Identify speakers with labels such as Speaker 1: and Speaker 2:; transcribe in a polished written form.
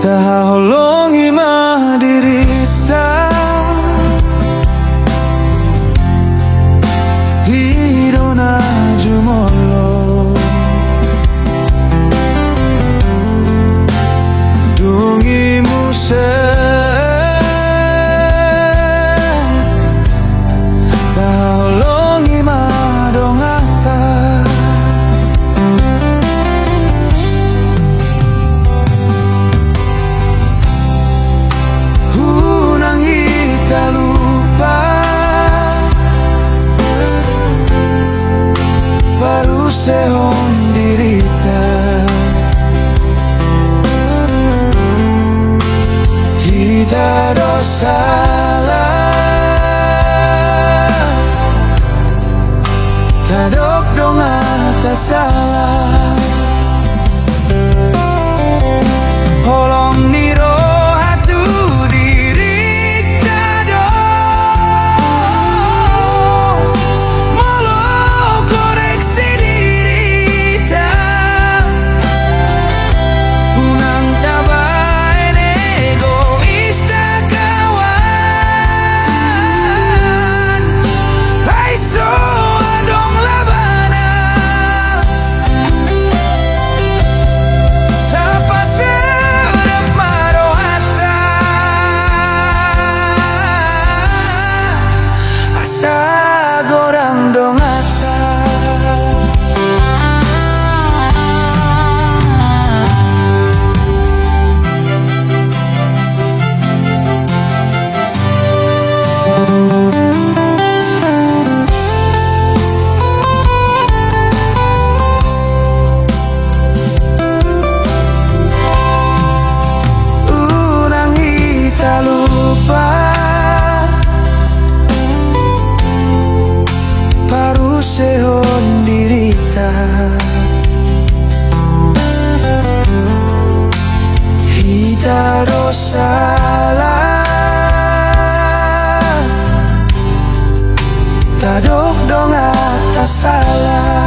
Speaker 1: Taholongi madirita Hidona jumolo Dungi muse Taholongi madongata Hunang hita lupa Baru sehon dirita Hita dosala Tadok dong atas salah Holong niro hatu dirita dong Molo koreksi dirita Unang tabain egoista kawan Hai so adong labana Tapas sedap marohata Asa gorang dongata Unang hita lupa Paru sehon dirita Hita dosala Tadok dong atas salah